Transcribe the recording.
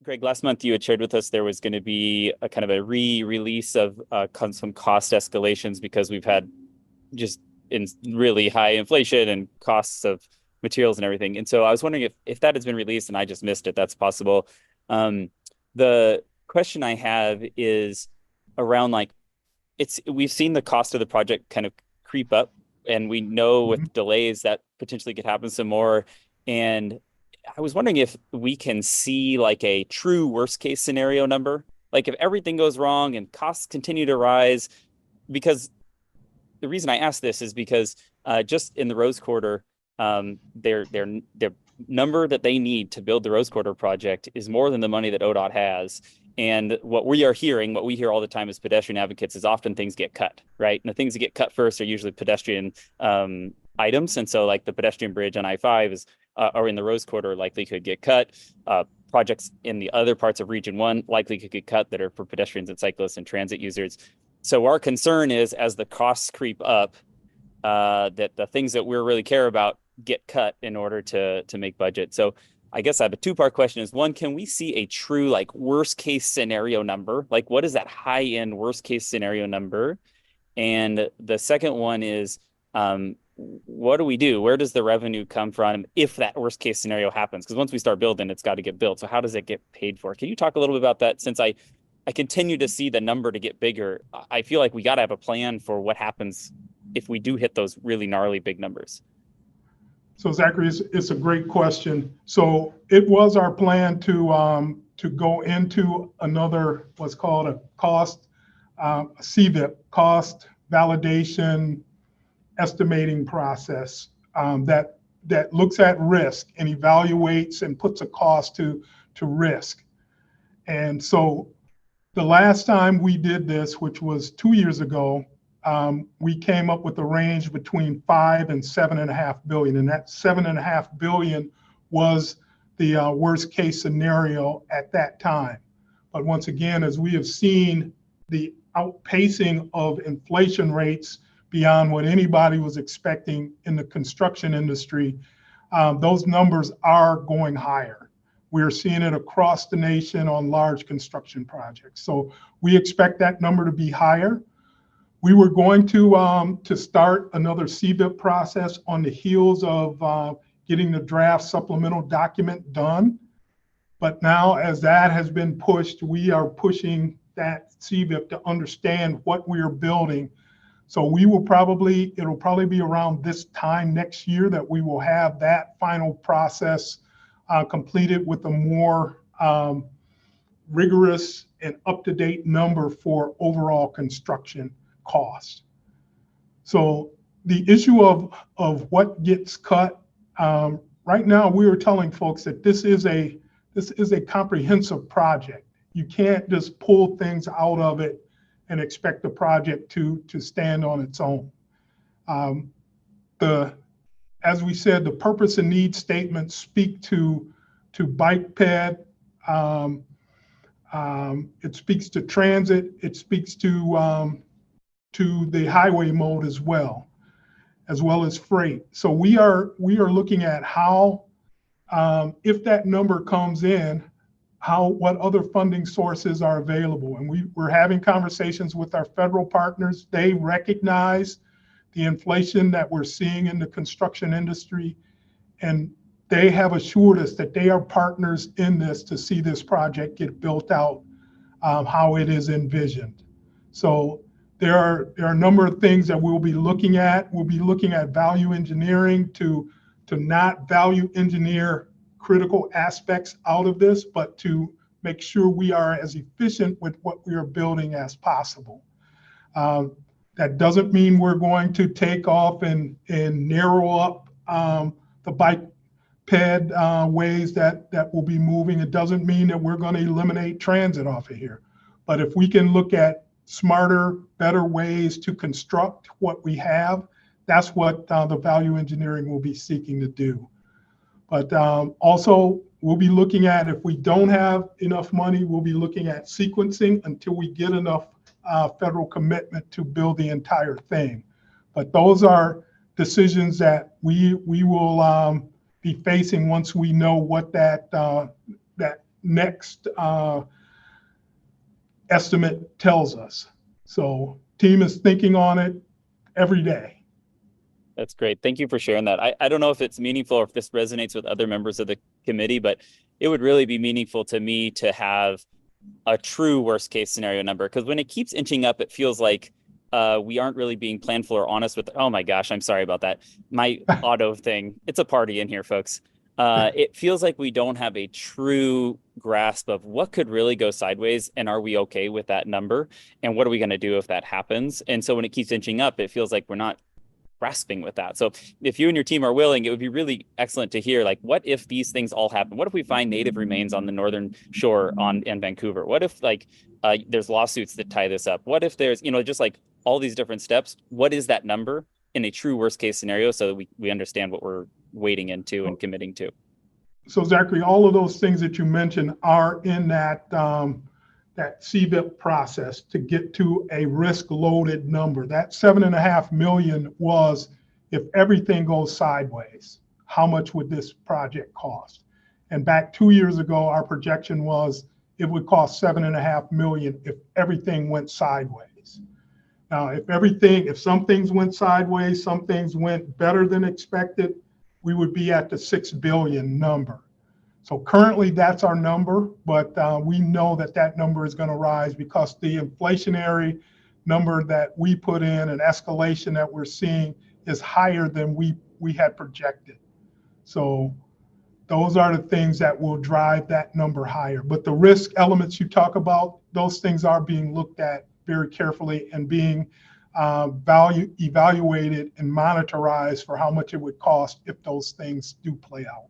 Greg, last month you had shared with us there was going to be a kind of a re-release of some cost escalations because we've had just in really high inflation and costs of materials and everything. And so I was wondering if that has been released and I just missed it, that's possible. The question I have is around we've seen the cost of the project kind of creep up, and we know with delays that potentially could happen some more. And I was wondering if we can see a true worst case scenario number, like if everything goes wrong and costs continue to rise. Because the reason I ask this is because just in the Rose Quarter, their number that they need to build the Rose Quarter project is more than the money that ODOT has. And what we hear all the time as pedestrian advocates is often things get cut, right? And the things that get cut first are usually pedestrian items. And so the pedestrian bridge on I-5 is or in the Rose Quarter likely could get cut. Projects in the other parts of Region 1 likely could get cut that are for pedestrians and cyclists and transit users. So our concern is as the costs creep up, that the things that we really care about get cut in order to make budget. So I guess I have a two-part question is, one, can we see a true worst case scenario number? What is that high end worst case scenario number? And the second one is, what do we do? Where does the revenue come from if that worst case scenario happens? Because once we start building, it's got to get built. So how does it get paid for? Can you talk a little bit about that? Since I continue to see the number to get bigger, I feel like we got to have a plan for what happens if we do hit those really gnarly big numbers. So Zachary, it's a great question. So it was our plan to go into another what's called a cost CVIP, cost validation estimating process that looks at risk and evaluates and puts a cost to risk. And so the last time we did this, which was 2 years ago, we came up with a range between 5 and 7.5 billion, and that 7.5 billion was the worst case scenario at that time. But once again, as we have seen the outpacing of inflation rates beyond what anybody was expecting in the construction industry, those numbers are going higher. We're seeing it across the nation on large construction projects. So we expect that number to be higher. We were going to start another CVIP process on the heels of getting the draft supplemental document done. But now as that has been pushed, we are pushing that CVIP to understand what we are building. So it'll probably be around this time next year that we will have that final process completed with a more rigorous and up-to-date number for overall construction cost. So the issue of what gets cut, right now we are telling folks that this is a comprehensive project. You can't just pull things out of it and expect the project to stand on its own. As we said, the purpose and need statements speak to bike ped. It speaks to transit. It speaks to the highway mode as well as freight. So we are looking at how, if that number comes in, what other funding sources are available. And we're having conversations with our federal partners. They recognize the inflation that we're seeing in the construction industry, and they have assured us that they are partners in this to see this project get built out how it is envisioned. So there are a number of things that we'll be looking at. We'll be looking at value engineering to not value engineer critical aspects out of this, but to make sure we are as efficient with what we are building as possible. That doesn't mean we're going to take off and narrow up the bike ped ways that will be moving. It doesn't mean that we're going to eliminate transit off of here. But if we can look at smarter, better ways to construct what we have, that's what the value engineering will be seeking to do. But also, we'll be looking at, if we don't have enough money, we'll be looking at sequencing until we get enough federal commitment to build the entire thing. But those are decisions that we will be facing once we know what that next estimate tells us. So team is thinking on it every day. That's great. Thank you for sharing that. I don't know if it's meaningful or if this resonates with other members of the committee, but it would really be meaningful to me to have a true worst case scenario number, because when it keeps inching up, it feels like we aren't really being planful or honest with, oh my gosh, I'm sorry about that. My auto thing, it's a party in here, folks. It feels like we don't have a true grasp of what could really go sideways, and are we okay with that number? And what are we going to do if that happens? And so when it keeps inching up, it feels like we're not grasping with that. So if you and your team are willing, it would be really excellent to hear, like, what if these things all happen? What if we find native remains on the northern shore in Vancouver? What if there's lawsuits that tie this up? What if there's, just like all these different steps? What is that number in a true worst case scenario, so that we understand what we're wading into and committing to? So Zachary, all of those things that you mentioned are in that that CBIP process to get to a risk loaded number. That 7.5 million was, if everything goes sideways, how much would this project cost? And back 2 years ago, our projection was it would cost 7.5 million if everything went sideways. Now, if some things went sideways, some things went better than expected, we would be at the 6 billion number. So currently that's our number, but we know that number is going to rise because the inflationary number that we put in and escalation that we're seeing is higher than we had projected. So those are the things that will drive that number higher. But the risk elements you talk about, those things are being looked at very carefully and being evaluated and monitorized for how much it would cost if those things do play out.